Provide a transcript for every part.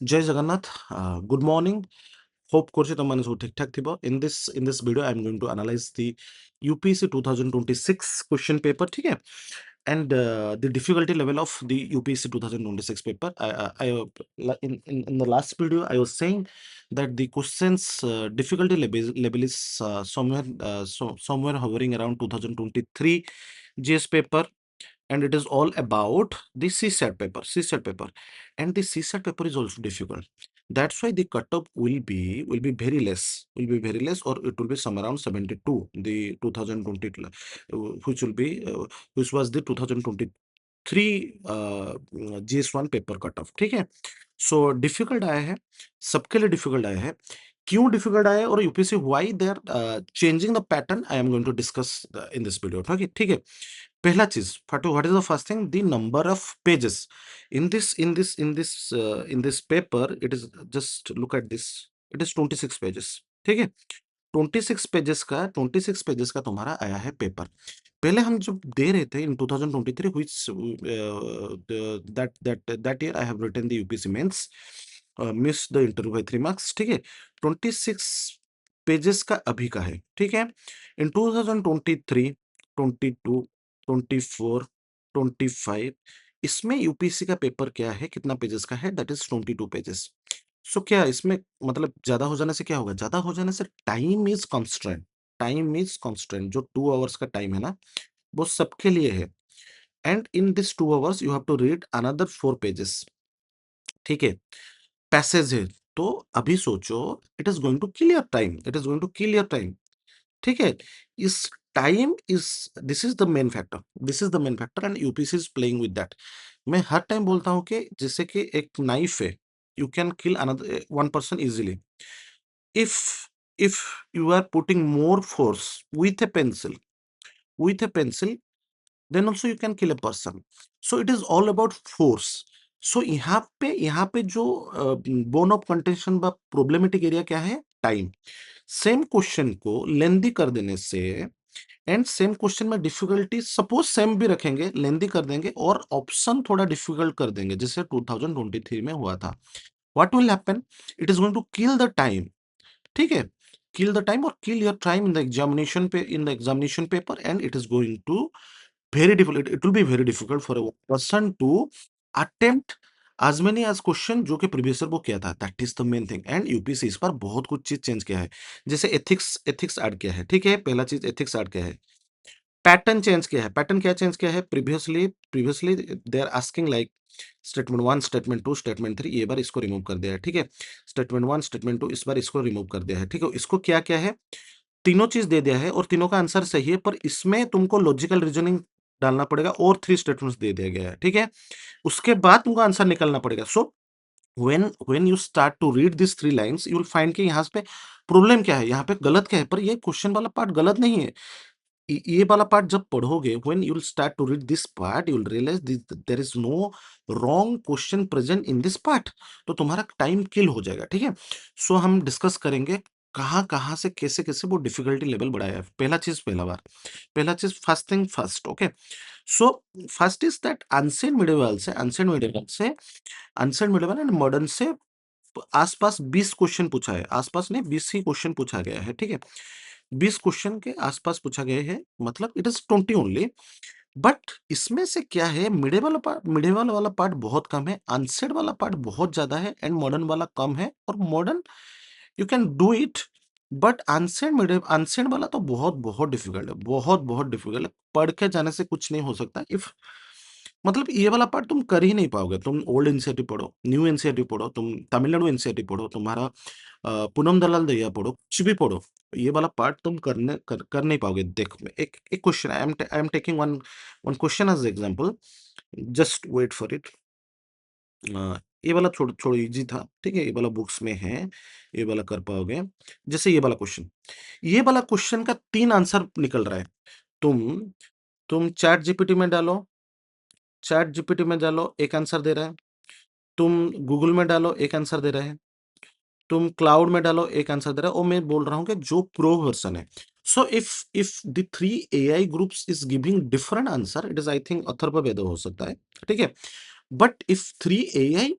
जय Jagannath, good morning. Hope କରୁଛି ତମମାନେ ସବୁ ଠିକ ଠାକ ଥିବ. In this video I am going to analyze the UPSC 2026 question paper, ठीक है? And the difficulty level of the UPSC 2026 paper. In the last video I was saying that the questions difficulty level is somewhere hovering around 2023 GS paper, and it is all about the CSAT paper. And the CSAT paper is also difficult. That's why the cutoff will be very less. Or it will be somewhere around 72. The 2020, which will be which was the 2023 GS1 paper cut off. ठीक है. So difficult आया है, सबके लिए difficult आया है. क्यों difficult आया है और UPSC why they are changing the pattern, I am going to discuss in this video. ठीक है. पहला चीज, फाटू, what is the first thing? The number of pages in this paper. It is, just look at this, it is 26 pages. ठीक है. 26 pages का तुम्हारा आया है पेपर. पहले हम जब दे रहे थे in 2023, which that year I have written the UPSC mains, missed the interview by 3 marks. ठीक है. 26 पेजेस का अभी का है. ठीक है. इन 2023, 22, 24, 25, इसमें यूपीएससी का पेपर क्या है, कितना पेजेस का है? That is 22 pages. सो क्या इसमें मतलब ज्यादा हो जाने से क्या होगा? ज्यादा हो जाने से टाइम इज कॉन्स्टेंट. जो 2 आवर्स का टाइम है ना, वो सबके लिए है. And in this 2 hours you have to read another 4 pages. ठीक है. पैसेज है. तो अभी सोचो, it is going to kill your time. ठीक है. इस time is this is the main factor. And UPSC is playing with that. मैं हर टाइम बोलता हूं कि जैसे कि एक नाइफ है, you can kill another one person easily. if if you are putting more force with a pencil, then also you can kill a person. So it is all about force. So यहाँ पे जो bone of contention बा problematic area क्या है? Time. Same question को लेंदी कर देने से एंड सेम क्वेश्चन में डिफिकल्टी सपोज सेम भी रखेंगे, लेंदी कर देंगे और ऑप्शन थोड़ा डिफिकल्ट कर देंगे, जैसे 2023 में हुआ था. What will happen? It is going to kill the time. ठीक है. किल द टाइम और kill your time in the examination paper, and it is going to very difficult. It will be very difficult for a person to attempt as many as question जो कि previous year वो किया था. That is the main thing. And UPSC इस पर बहुत कुछ चीज चेंज किया है. जैसे एथिक्स ऐड किया है. ठीक है. पहला चीज एथिक्स ऐड किया है. पैटर्न चेंज किया है. पैटर्न क्या चेंज किया है? Previously they are asking like statement 1, statement 2, statement 3, ये बार इसको रिमूव कर दिया है. ठीक है. स्टेटमेंट 1, स्टेटमेंट 2, इस बार इसको रिमूव कर दिया है. ठीक है. इसको क्या क्या है? तीनों चीज दे दिया है और तीनों का आंसर सही है, पर इसमें तुमको लॉजिकल रीजनिंग डालना पड़ेगा और 3 स्टेटमेंट्स दे दिया गया है. ठीक है. उसके बाद तुमको आंसर निकालना पड़ेगा. So when you start to read this 3 lines, you will find कि यहाँ पे प्रॉब्लम क्या है, यहाँ पे गलत क्या है. पर ये क्वेश्चन वाला पार्ट गलत नहीं है. ये वाला पार्ट जब पढ़ोगे, when you will start to read this part, you will realize there is no wrong question present in this part. तो तुम्हारा टाइम किल हो जाएगा. ठीक है. सो हम डिस्कस करेंगे कहाँ कहाँ से कैसे कैसे वो डिफिकल्टी लेवल बढ़ाया है. पहला चीज first thing first. Okay. So first is that ancient medieval and modern से आसपास 20 क्वेश्चन पूछा है. आसपास नहीं, 20 ही क्वेश्चन पूछा गया है. ठीक है. 20 क्वेश्चन के आसपास पूछा गया है, मतलब इट इज 20 ओनली. बट इसमें से क्या है, मिडिवल वाला पार्ट बहुत कम है, अनसेड वाला पार्ट बहुत ज्यादा है, एंड मॉडर्न वाला कम है. और modern you can do it, but unsaid वाला तो बहुत बहुत डिफिकल्ट है. बहुत डिफिकल्ट है. पढ़ के जाने से कुछ नहीं हो सकता. इफ मतलब ये वाला पार्ट तुम कर ही नहीं पाओगे. तुम ओल्ड एनसीईआरटी पढ़ो, न्यू एनसीईआरटी पढ़ो, तुम तमिलनाडु एनसीईआरटी पढ़ो, तुम्हारा पूनम दलाल दहिया पढ़ो, कुछ भी पढ़ो, ये वाला पार्ट तुम कर नहीं पाओगे. देख, एक एक question, I am taking one one question as example. Just wait for it. ये वाला छोड़ छोड़ो, इजी था. ठीक है. ये वाला बुक्स में है, ये वाला कर पाओगे. जैसे ये वाला क्वेश्चन का 3 आंसर निकल रहा है. तुम चैट जीपीटी में डालो, एक आंसर दे रहा है. तुम गूगल में डालो, एक आंसर दे रहा है. तुम क्लाउड में डालो, एक आंसर दे रहा है. और मैं बोल रहा हूँ कि जो प्रो वर्जन है. So if the 3 AI groups is giving different answer, it is I think Atharvaveda हो सकता है. ठीक है. But if 3 AI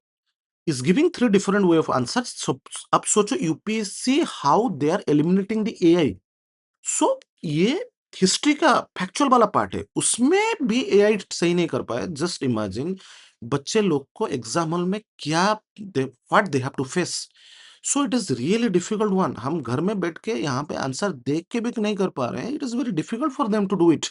is giving three different way of answers. So अब सोचो UPSC how they are eliminating the AI. So ये history का factual वाला पार्ट है, उसमें भी एआई सही नहीं कर पाया. जस्ट इमेजिन बच्चे लोग को एग्जाम हॉल में क्या what they have to face. So it is really difficult one. हम घर में बैठ के यहाँ पे आंसर देख के भी नहीं कर पा रहे हैं. It is very difficult for them to do it.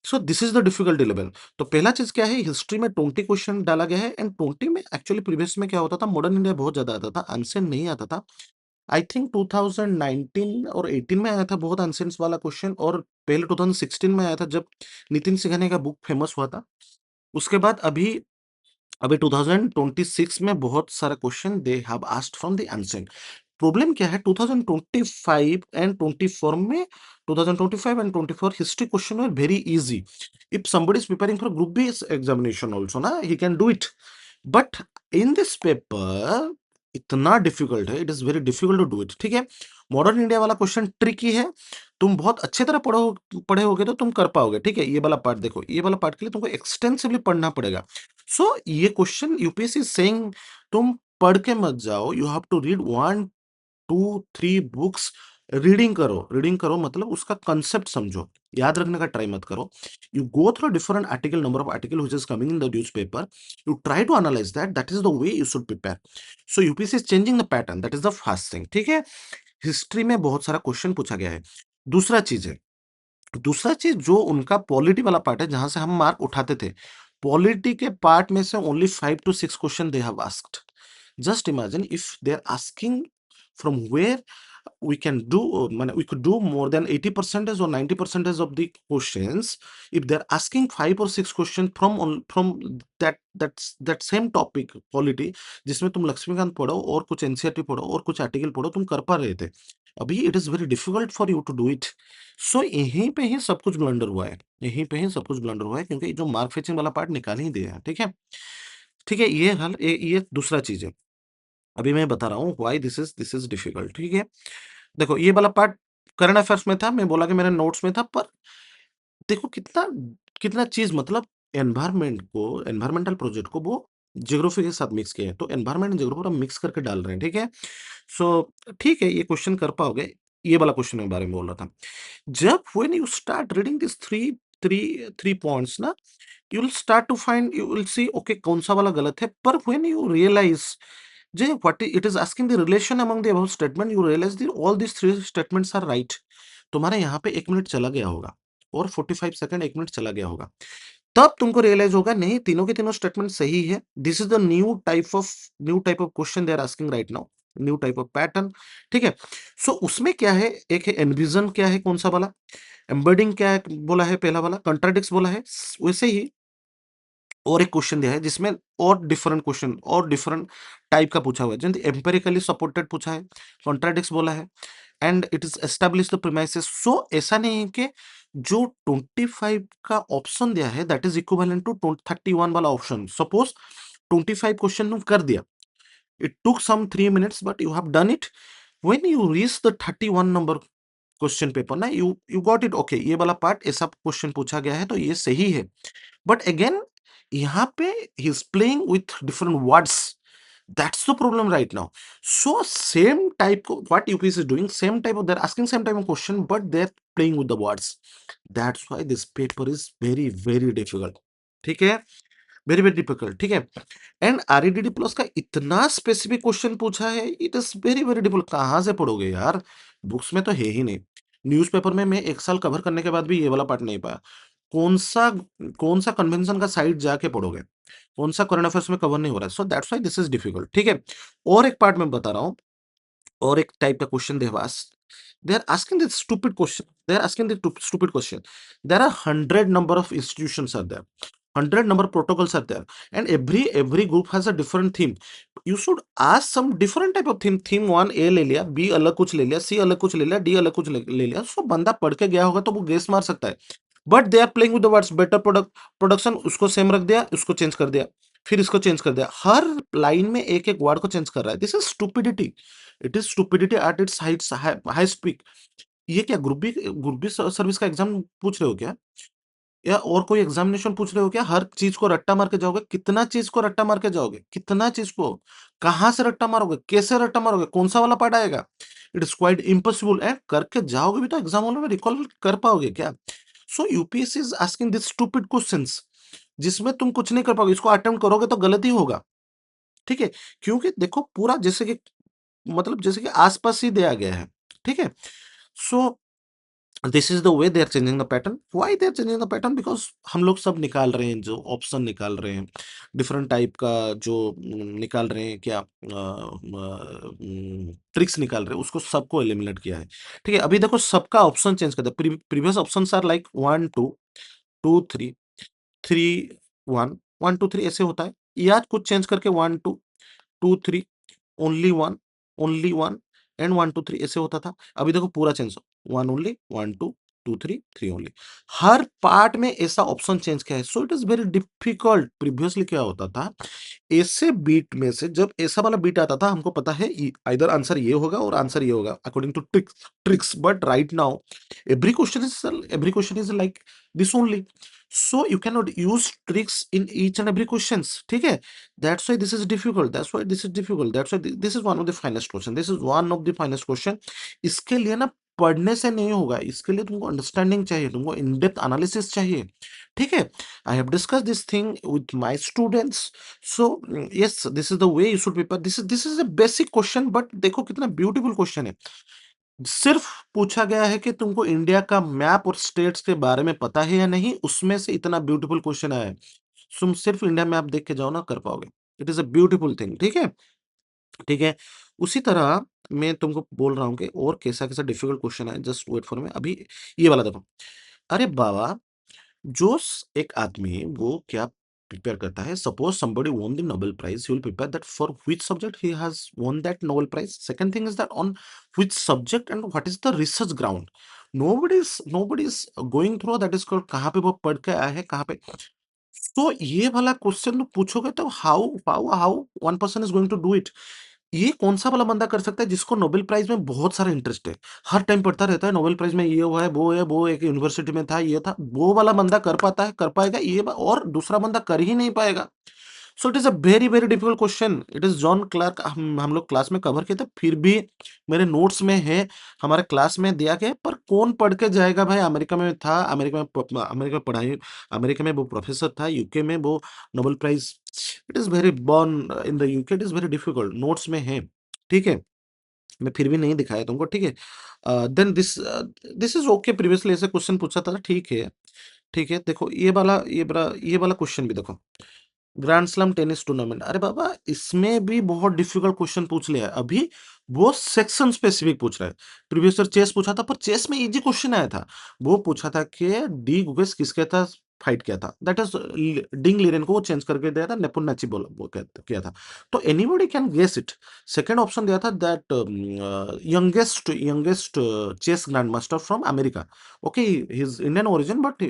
So this is the difficulty level. तो पहला चीज क्या है, हिस्ट्री में 20 क्वेश्चन डाला गया है. एंड 20 में एक्चुअली प्रीवियस में क्या होता था, मॉडर्न इंडिया बहुत ज्यादा आता था, आंसर नहीं आता था. आई थिंक 2019 और 18 में आया था बहुत आंसर्स वाला क्वेश्चन, और पहले 2016 में आया था जब नितिन सिंघानिया का बुक फेमस हुआ था. उसके बाद अभी अभी 2026 में बहुत सारा question they have asked from the ancient. Problem क्या है, 2025 एंड 24 में, 2025 and 24 history question were very easy. If somebody is preparing for group B examination also ना, he can do it. But in this paper इतना difficult है, it is very difficult to do it. ठीक है, modern India वाला question tricky है. तुम बहुत अच्छे तरह पढ़े होगे तो तुम कर पाओगे. ठीक है, ये वाला पार्ट देखो, ये वाला पार्ट के लिए तुमको एक्सटेंसिवली पढ़ना पड़ेगा. सो ये क्वेश्चन यूपीएससी सेइंग तुम पढ़ के मत जाओ, you have to read 1 2 3 books. Reading करो मतलब उसका कंसेप्ट समझो, याद रखने का ट्राई मत करो. You go through different article, number of article which is coming in the newspaper. You try to analyze that. That is the way you should prepare. So UPSC is changing the pattern. That is the first thing. ठीक है, history में बहुत सारा question पूछा गया है. दूसरा चीज है, दूसरा चीज जो उनका पॉलिटी वाला पार्ट है, जहां से हम मार्क उठाते थे, पॉलिटी के पार्ट में से only 5 to 6 question they have asked. Just imagine if they are asking from where we can do we could do more than 80% or 90% of the questions. If they're asking 5 or 6 questions from that same topic quality, जिसमें तुम लक्ष्मीकांत पढ़ो और कुछ NCERT पढ़ो और कुछ article पढ़ो, तुम कर पा रहे थे. अभी it is very difficult for you to do it. So यहीं पे ही सब कुछ ब्लंडर हुआ है, यहीं पे ही सब कुछ ब्लंडर हुआ है, क्योंकि जो मार्क फेचिंग वाला पार्ट निकाल ही दिया है. ठीक है, ठीक है, ये हल ये दूसरा चीज है. अभी मैं बता रहा हूँ व्हाई दिस इज डिफिकल्ट. ठीक है, देखो ये वाला पार्ट करंट अफेयर्स में था, मैं बोला कि मेरे नोट्स में था, पर देखो कितना कितना चीज, मतलब एनवायरमेंटल प्रोजेक्ट को वो ज्योग्राफी के साथ मिक्स किया है. तो एनवायरमेंट एंड ज्योग्राफी हम मिक्स करके डाल रहे हैं. ठीक है, सो ठीक है, ये क्वेश्चन कर पाओगे. ये वाला क्वेश्चन के बारे में बोल रहा था. जब when you start reading this three three three points ना, you will start to find, you will see okay कौन सा वाला गलत है. पर व्हेन यू रियलाइज जे what it is asking the relation among the above statement, you realize that all these three statements are right. तुम्हारे यहाँ पे 1 मिनट चला गया होगा और 45 सेकंड 1 मिनट चला गया होगा. तब तुमको रियलाइज होगा नहीं, तीनों के तीनों स्टेटमेंट सही है. This is the new type of question they are asking right now, new type of pattern. ठीक है, सो उसमें क्या है, एक है एनविजन, क्या है कौन सा वाला, एम्बेडिंग क्या है बोला है पहला वाला, कंट्राडिक्स बोला है. वैसे ही और एक क्वेश्चन दिया है जिसमें और डिफरेंट क्वेश्चन और डिफरेंट टाइप का पूछा हुआ है. जैसे एम्पेरिकली सपोर्टेड पूछा है, कॉन्ट्राडिक्स बोला है, and it is establish the premises. So ऐसा नहीं है कि जो 25 का ऑप्शन दिया है दैट इज इक्विवेलेंट टू 31 वाला ऑप्शन. सपोज 25 क्वेश्चन तुम कर दिया, it took some 3 minutes but you have done it. When you reach the 31 number question paper ना, यू गॉट इट. ओके, ये वाला पार्ट ऐसा क्वेश्चन पूछा गया है तो ये सही है. बट अगेन यहाँ पे ही is playing with different words. That's the problem right now. So same type को what UPSC is doing, same type of, they are asking same type of question but they are playing with the words. That's why this paper is very very difficult. ठीक है, very very difficult. ठीक है, and REDD plus का इतना specific question पूछा है, it is very very difficult. कहाँ से पढ़ोगे यार, बुक्स में तो है ही नहीं. न्यूज़पेपर में मैं 1 साल कवर करने के बाद भी ये वाला पार्ट नहीं पाया. कौन सा कौन सा कन्वेंशन का साइट जाके पढ़ोगे, कौन सा करंट अफेयर्स में कवर नहीं हो रहा है. So that's why this is difficult. ठीक है, और एक पार्ट मैं बता रहा हूँ, और एक टाइप का question they are asking this stupid question. They are asking this stupid question. There are 100 number of institutions are there, 100 number protocols are there, and every group has a different theme. You should ask some different type of theme. theme 1 A ले लिया, B अलग कुछ ले लिया, C अलग कुछ ले लिया, D अलग कुछ ले लिया. सो बंदा पढ़ के गया होगा तो वो गेस मार सकता है. But they are playing with the words, better production, उसको सेम रख दिया, उसको चेंज कर दिया, फिर इसको चेंज कर दिया. हर लाइन में एक एक वर्ड को चेंज कर रहा है. This is stupidity. It is stupidity at its high speak. ये क्या ग्रुप बी सर्विस का एग्जाम पूछ रहे हो क्या? या और कोई एग्जामिनेशन पूछ रहे हो क्या? हर चीज को रट्टा मार के जाओगे? कितना चीज को रट्टा मार के जाओगे? कितना चीज को? कहाँ से रट्टा मारोगे? कैसे रट्टा मारोगे? कौन सा वाला पार्ट आएगा? It is quite impossible. And करके जाओगे भी तो एग्जाम हॉल में रिकॉल कर पाओगे क्या? So UPSC is asking this stupid questions, जिसमें तुम कुछ नहीं कर पाओगे। इसको अटेम्प्ट करोगे तो गलत ही होगा, ठीक है? क्योंकि देखो पूरा जैसे कि मतलब जैसे कि आस-पास ही दिया गया है, ठीक है? So this is the way they are changing the pattern. Why they are changing the pattern? Because हम लोग सब निकाल रहे हैं, जो ऑप्शन निकाल रहे हैं, डिफरेंट टाइप का जो निकाल रहे हैं क्या ट्रिक्स निकाल रहे हैं, उसको सबको एलिमिनेट किया है, ठीक है? अभी देखो सबका ऑप्शन चेंज कर दिया। प्रीवियस ऑप्शंस आर लाइक 1, 2, 2, 3, 3, 1, 1, 2, 3 ऐसे होता है। या कुछ चेंज करके 1, 2, 2, 3 ओनली 1, ओनली 1 एंड 1, 2, 3 ऐसे होता था। अभी देखो पूरा चेंज 1 ओनली, 1, 2, 2, 3, 3 ओनली। हर पार्ट में ऐसा ऑप्शन चेंज किया है। सो it is very difficult. Previously क्या होता था, ऐसे बीट में से जब ऐसा वाला बीट आता था, हमको पता है आइदर आंसर ये होगा और आंसर ये होगा according to tricks. But right now every question is like this only. So you can not use tricks in each and every questions, ठीक है? That's why this is difficult, that's why this is difficult, that's why this is one of the finest question, this is one of the finest question. इसके लिए ना पढ़ने से नहीं होगा, इसके लिए तुमको अंडरस्टैंडिंग चाहिए, तुमको इन डेप्थ एनालिसिस चाहिए, ठीक है? I have discuss this thing with my students. So yes, this is the way you should prepare. This is a basic question, but देखो कितना ब्यूटीफुल क्वेश्चन है। सिर्फ पूछा गया है कि तुमको इंडिया का मैप और स्टेट्स के बारे में पता है या नहीं, उसमें से इतना ब्यूटीफुल क्वेश्चन आया है। तुम सिर्फ इंडिया मैप देख के जाओ ना, कर पाओगे। It is a beautiful thing, ठीक है? ठीक है। उसी तरह मैं तुमको बोल रहा हूँ कि और कैसा कैसा डिफिकल्ट क्वेश्चन है, जस्ट वेट फॉर मी। अभी ये वाला देखो। अरे बाबा, एक आदमी वो क्या प्रिपेयर करता है? Suppose somebody won the Nobel Prize, he will prepare that for which subject he has won that Nobel Prize. Second thing is that on which subject and what is the research ground. Nobody is going through that is called कहाँ पे वो पढ़ के आया है, कहाँ पे। तो ये वाला क्वेश्चन तो पूछोगे तो how how how one person is going to do it? ये कौन-सा वाला बंदा कर सकता है जिसको नोबेल प्राइज़ में बहुत सारा इंटरेस्ट है? हर टाइम पढ़ता रहता है, नोबेल प्राइज़ में ये हुआ है, वो एक यूनिवर्सिटी में था, ये था। वो वाला बंदा कर पाता है, कर पाएगा ये और दूसरा बंदा कर ही नहीं पाएगा। So it is a very, very difficult question. It is John Clark, हम लोग क्लास में कवर किए थे, फिर भी मेरे नोट्स में है, हमारे क्लास में दिया गया है, पर कौन पढ़ के जाएगा भाई? अमेरिका में था, अमेरिका में पढ़ाई, अमेरिका में वो प्रोफ़ेसर था, यूके में वो Nobel prize. It is very born in the UK, it is very difficult, notes में है, ठीक है? मैं फिर भी नहीं दिखाया तुमको, ठीक है? Then this is okay. Previously ऐसे क्वेश्चन पूछा था, ठीक है, ठीक है। देखो ये वाला क्वेश्चन भी देखो। ग्रैंड स्लैम टेनिस टूर्नामेंट, अरे बाबा इसमें भी बहुत डिफिकल्ट क्वेश्चन पूछ लिया है। अभी वो सेक्शन स्पेसिफिक पूछ रहा है। प्रीवियस ईयर चेस पूछा था, पर चेस में इजी क्वेश्चन आया था। वो पूछा था कि डी गुगेस किसके साथ फाइट किया था, दैट इज डिंग लीरेन को वो चेंज करके दिया था, नेपोन्नेची बोला वो किया था। तो anybody can guess it. Second option दिया था that youngest chess grand master from America. Okay, he is Indian origin but he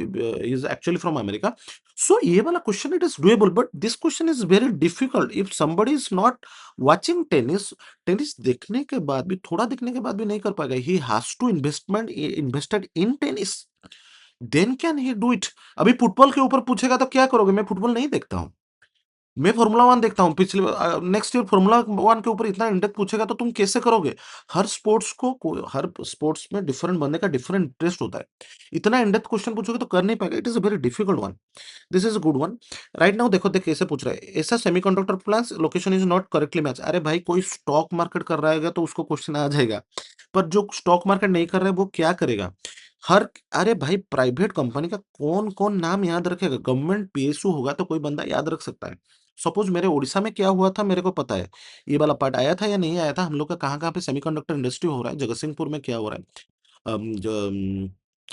is actually from America. So ये वाला question it is doable, but this question is very difficult if somebody is not watching tennis. Tennis देखने के बाद भी, थोड़ा देखने के बाद भी नहीं कर पाएगा। He has to invested in tennis, then can he do it. अभी फुटबॉल के ऊपर पूछेगा तो क्या करोगे? मैं फुटबॉल नहीं देखता हूँ, मैं फ़ॉर्मूला 1 देखता हूँ। नेक्स्ट ईयर फ़ॉर्मूला 1 के ऊपर इतना इन-डेप्थ पूछेगा तो तुम कैसे करोगे? हर स्पोर्ट्स में डिफरेंट बंदे का डिफरेंट इंटरेस्ट होता है। इतना इन-डेप्थ क्वेश्चन पूछोगे तो कर नहीं पाएगा। It is a very difficult one. This is a good one. Right now देखो, देख कैसे पूछ रहा है। ऐसा semiconductor plants location is not correctly match. अरे भाई, कोई स्टॉक मार्केट कर रहा है तो उसको क्वेश्चन आ जाएगा। पर जो स्टॉक मार्केट नहीं कर रहा है वो क्या करेगा? हर अरे भाई, प्राइवेट कंपनी का कौन-कौन नाम याद रखेगा? गवर्नमेंट पीएसयू होगा तो कोई बंदा याद रख सकता है। सपोज़ मेरे ओडिशा में क्या हुआ था मेरे को पता है। ये वाला पार्ट आया था या नहीं आया था? हम लोग का कहाँ-कहाँ पे सेमीकंडक्टर इंडस्ट्री हो रहा है, जगतसिंहपुर में क्या हो रहा है,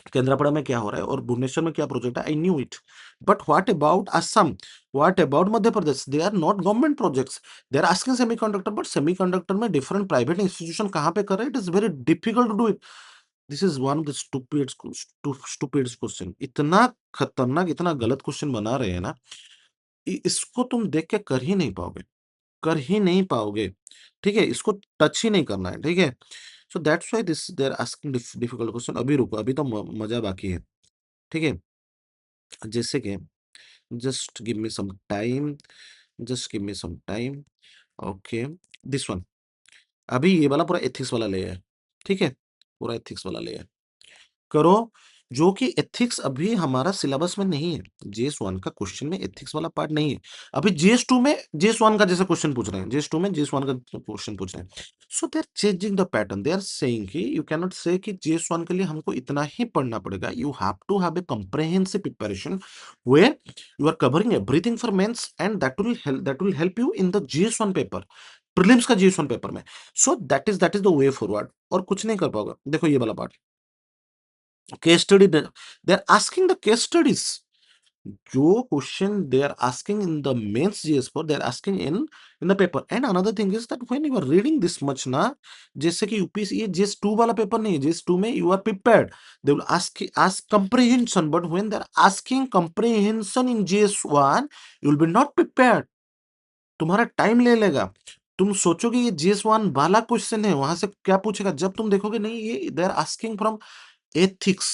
केंद्रापड़ा में क्या हो रहा है और भुवनेश्वर में क्या प्रोजेक्ट है, I knew it. But what about Assam? What about Madhya Pradesh? They are not government projects. They are asking semiconductor, but semiconductor में डिफरेंट प्राइवेट इंस्टीट्यूशन कहाँ पे कर रहे हैं? It is very difficult to do it. This is one of the stupid question. इतना खतरनाक, इतना गलत क्वेश्चन बना रहे हैं ना, इसको तुम देख के कर ही नहीं पाओगे, कर ही नहीं पाओगे, ठीक है? इसको टच ही नहीं करना है, ठीक है? So that's why this they are asking difficult question. अभी रुको, अभी तो मजा बाकी है, ठीक है? जैसे कि just give me some time, just give me some time. Okay, this one. अभी ये वाला पूरा एथिक्स वाला ले है, ठीक है? पूरा एथिक्स वाला ले है। करो, जो कि एथिक्स अभी हमारा सिलेबस में नहीं है। जीएस 1 का क्वेश्चन में एथिक्स वाला पार्ट नहीं है। अभी जीएस 2 में जीएस 1 का जैसे क्वेश्चन पूछ रहे हैं, जीएस 2 में जीएस 1 का क्वेश्चन पूछ रहे हैं। So they are changing the pattern. They are saying कि यू कैन नॉट से कि जीएस 1 के लिए हमको इतना ही पढ़ना पड़ेगा। You have to have a comprehensive preparation where you are covering everything for mains and that will help you in the GS 1 paper, prelims का जीएस 1 पेपर में। So that is the way forward. और कुछ नहीं कर पाओगे। देखो ये वाला part, case study, they are asking the case studies. जो question they are asking in the mains GS 4, they are asking in the paper. And another thing is that when you are reading this much ना, जैसे कि UPSC ये GS 2 वाला paper नहीं है। GS 2 में you are prepared, they will ask comprehension. But when they are asking comprehension in GS 1, you will be not prepared. तुम्हारा time ले लेगा। तुम सोचोगे ये जीएस 1 वाला क्वेश्चन है, वहां से क्या पूछेगा। जब तुम देखोगे नहीं, ये they are asking from ethics,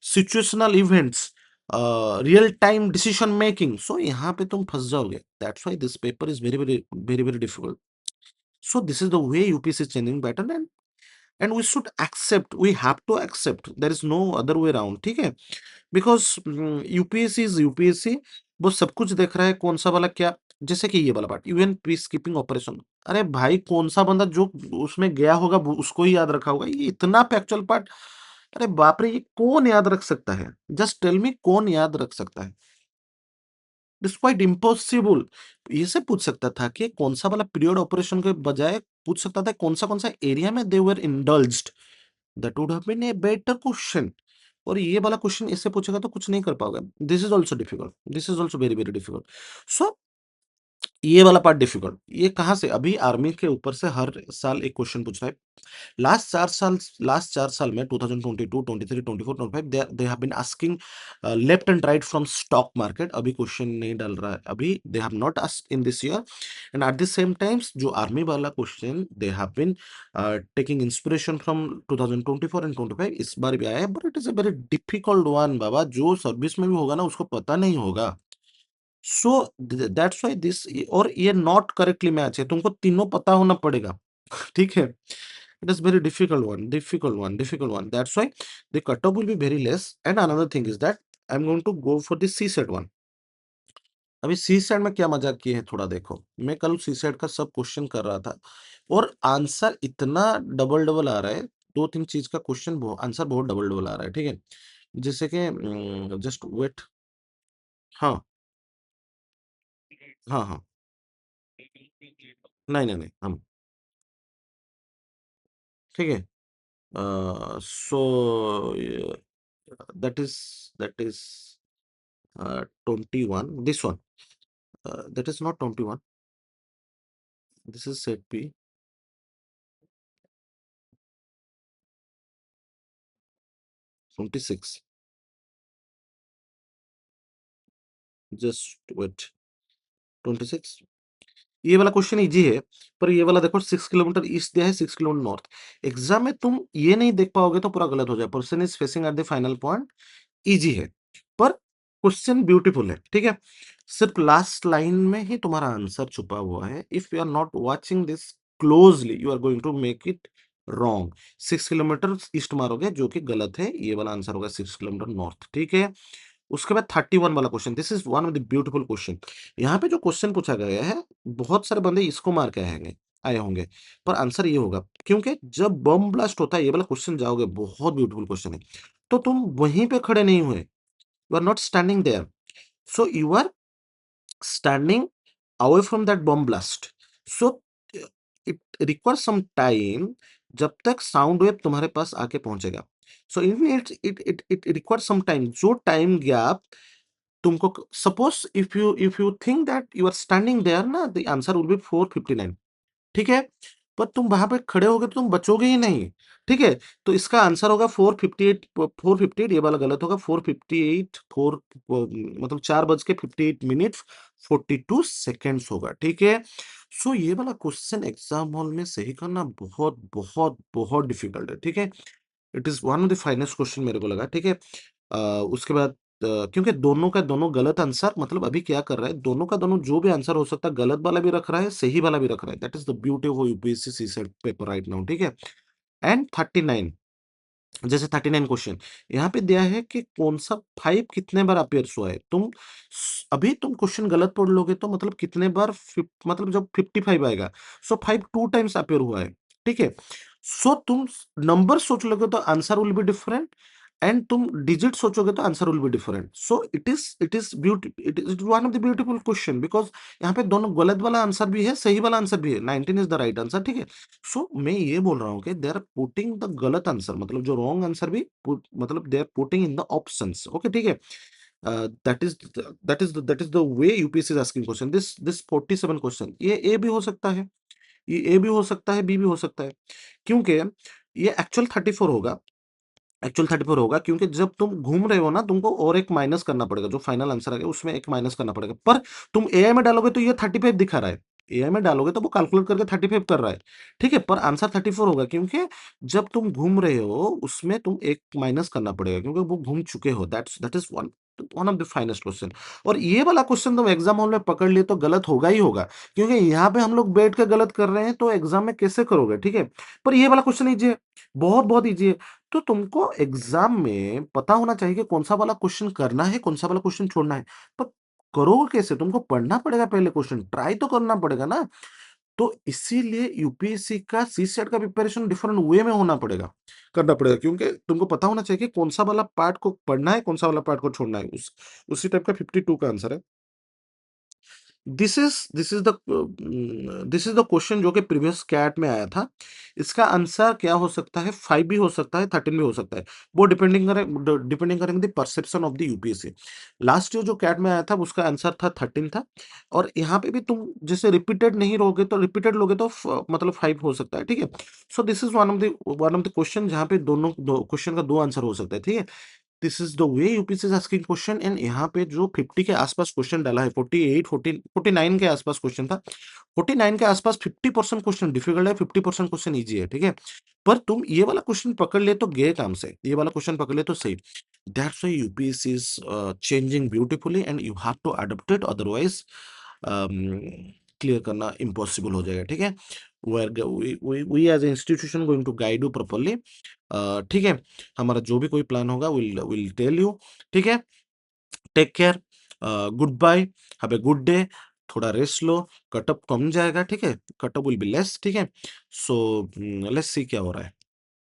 situational events, real time decision making. So यहाँ पे तुम फंस जाओगे। That's why this paper is very very very very difficult. So this is the way UPSC is changing pattern, and we should accept, we have to accept, there is no other way around, ठीक है? Because UPSC is UPSC, वो सब कुछ देख रहा है। कौन सा वाला क्या, जैसे कि ये वाला part, UN peace keeping operation. अरे भाई, कौन सा बंदा जो उसमें गया होगा उसको ही याद रखा होगा ये इतना फैक्चुअल पार्ट। अरे बाप रे, ये कौन याद रख सकता है? जस्ट टेल मी, कौन याद रख सकता है? It's quite impossible. ये से पूछ सकता था कि कौन सा वाला पीरियड ऑपरेशन के बजाय पूछ सकता था कौन सा एरिया में they were indulged. That would have been a better question. और ये वाला क्वेश्चन इससे पूछेगा तो कुछ नहीं कर पाओगे। This is also difficult, this is also very very difficult. So ये वाला पार्ट डिफिकल्ट, ये कहाँ से? अभी आर्मी के ऊपर से हर साल एक क्वेश्चन पूछ रहा है। लास्ट 4 साल में 2022, 23, 24, 25 they have been asking left and right from stock market. अभी क्वेश्चन नहीं डाल रहा है, अभी they have not asked in this year. And at the same times जो आर्मी वाला question they have been taking inspiration from 2024 and 25 इस बार भी आया है। But it is a very difficult one बाबा। जो सर्विस में भी होगा ना उसको पता नहीं होगा। सो दैट्स व्हाई दिस, और ये नॉट करेक्टली मैच है, तुमको तीनों पता होना पड़ेगा। ठीक है? It is very difficult one, difficult one, difficult one. That's why the cutoff will be very less. And another thing is that I'm going to go for the C-SET one. अभी C-SET में क्या मजाक किए हैं थोड़ा देखो। मैं कल C-SET का सब क्वेश्चन कर रहा था और आंसर इतना डबल डबल आ रहा है। 2-3 चीज का क्वेश्चन आंसर बहुत डबल डबल आ रहा है, ठीक है? जैसे कि जस्ट वेट। हाँ, हाँ, हाँ। नहीं, नहीं, नहीं, हम ठीक है? सो that is 21. This one, that is not 21. This is set B. 26. Just wait. 26. ये वाला क्वेश्चन इजी है, पर ये वाला देखो 6 किलोमीटर ईस्ट दिया है, 6 किलोमीटर नॉर्थ। एग्जाम में तुम ये नहीं देख पाओगे तो पूरा गलत हो जाए। Person is facing at the final point, easy है, पर क्वेश्चन ब्यूटीफुल है, ठीक है? सिर्फ लास्ट लाइन में ही तुम्हारा आंसर छुपा हुआ है। If you are not watching this closely, you are going to make it wrong. 6 kilometre east मारोगे, जो कि गलत है। ये वाला आंसर होगा 6 किलोमीटर नॉर्थ, ठीक है? उसके बाद 31 वाला question, this is one of the beautiful question. यहाँ पे जो क्वेश्चन पूछा गया है, बहुत सारे बंदे इसको मार के आए होंगे, पर आंसर ये होगा। क्योंकि जब बम ब्लास्ट होता है, ये वाला क्वेश्चन जाओगे, बहुत ब्यूटीफुल क्वेश्चन है। तो तुम वहीं पे खड़े नहीं हुए, you are not standing there, so you are standing away from that bomb blast. So it requires some time जब तक साउंड वेव तुम्हारे पास आके पहुंचेगा। So it requires some time. जो टाइम गैप तुमको, suppose if you think that you are standing there ना, the answer will be 459, ठीक है? पर तुम वहां पे खड़े होगे तो तुम बचोगे ही नहीं, ठीक है? तो इसका आंसर होगा 458। 458 ये वाला गलत होगा। 458, मतलब 4:58 42 सेकेंड्स होगा, ठीक है? सो ये वाला क्वेश्चन एग्जाम हॉल में सही करना बहुत बहुत बहुत डिफिकल्ट है, ठीक है? It is one of the finest question मेरे को लगा, ठीक है? उसके बाद क्योंकि दोनों का दोनों गलत आंसर, मतलब अभी क्या कर रहा है, दोनों का दोनों जो भी आंसर हो सकता है, गलत वाला भी रख रहा है, सही वाला भी रख रहा है। That is the beauty of UPSC CSAT paper right now, ठीक है। एंड 39, जैसे 39 क्वेश्चन यहाँ पे दिया है कि कौन सा 5 कितने बार अपीयर्स हुआ है। अभी तुम क्वेश्चन गलत पढ़ लोगे तो मतलब कितने बार, मतलब जब 55 आएगा, सो 5 टू टाइम्स अपीयर हुआ है, ठीक है। सो तुम नंबर सोच लोगे तो answer will be different, and तुम डिजिट सोचोगे तो answer will be different. So it is beauty, it is one of the beautiful question, because यहाँ पे दोनों गलत वाला आंसर भी है, सही वाला आंसर भी है। 19 इज द राइट आंसर, ठीक है। सो मैं ये बोल रहा हूँ कि दे आर पुटिंग द गलत आंसर, मतलब जो रॉन्ग आंसर भी मतलब they are putting in the options, okay, ठीक है। That is the way UPSC is asking question. This 47 question, ये ए भी हो सकता है, ये ए भी हो सकता है, बी भी हो सकता है, क्योंकि ये एक्चुअल 34 होगा, एक्चुअल 34 होगा, क्योंकि जब तुम घूम रहे हो ना, तुमको और एक माइनस करना पड़ेगा, जो फाइनल आंसर आएगा उसमें एक माइनस करना पड़ेगा। पर तुम एआई में डालोगे तो ये 35 दिखा रहा है, एआई में डालोगे तो वो कैलकुलेट करके 35 कर रहा है, ठीक है, पर आंसर 34 होगा, क्योंकि जब तुम घूम रहे हो उसमें तुम एक माइनस करना पड़ेगा, क्योंकि वो घूम चुके हो। That is one one of the finest question. और ये वाला क्वेश्चन तुम एग्जाम हॉल में पकड़ लिए तो गलत होगा ही होगा, क्योंकि यहाँ पे हम लोग बैठ के गलत कर रहे हैं, तो एग्जाम में कैसे करोगे, ठीक है। पर ये वाला क्वेश्चन इजी है, बहुत बहुत इजी है। तो तुमको एग्जाम में पता होना चाहिए कि कौन सा वाला क्वेश्चन करना है, कौन सा वाला क्वेश्चन छोड़ना है। पर करोगे कैसे? तुमको पढ़ना पड़ेगा, पहले क्वेश्चन ट्राई तो करना पड़ेगा ना। तो इसीलिए यूपीएससी का सी सेट का प्रिपरेशन डिफरेंट वे में होना पड़ेगा, करना पड़ेगा, क्योंकि तुमको पता होना चाहिए कि कौन सा वाला पार्ट को पढ़ना है, कौन सा वाला पार्ट को छोड़ना है। उसी टाइप का 52 का आंसर है। दिस इज द क्वेश्चन जो कि प्रीवियस कैट में आया था। इसका आंसर क्या हो सकता है? 5 भी हो सकता है, 13 भी हो सकता है। वो डिपेंडिंग करेंगे the perception of the UPSC. Last year जो कैट में आया था उसका आंसर था 13 था। और यहाँ पे भी तुम जैसे रिपीटेड नहीं लोगे तो, रिपीटेड लोगे तो मतलब 5 हो सकता है, ठीक है। So this is one of the question जहाँ पे दोनों दो क्वेश्चन का दो आंसर हो सकता है, ठीक है। This is the way UPSC is asking question. And यहाँ पे जो 50 के आसपास क्वेश्चन डाला है, 48 14 49 के आसपास क्वेश्चन था, 49 के आसपास 50% क्वेश्चन डिफिकल्ट है, 50% क्वेश्चन इजी है, ठीक है। पर तुम ये वाला क्वेश्चन पकड़ ले तो गए काम से, ये वाला क्वेश्चन पकड़ ले तो सही। That's why UPSC is changing beautifully, and you have to adopt it, otherwise clear करना इम्पॉसिबल हो जाएगा, ठीक है। We as a institution going to guide you properly, ठीक है। हमारा जो भी कोई प्लान होगा विल टेल यू, ठीक है। Take care, good bye, have a good day. थोड़ा रेस्ट लो, कटअप कम जाएगा, ठीक है, कटअप विल बी लेस, ठीक है। सो लेट्स सी क्या हो रहा है।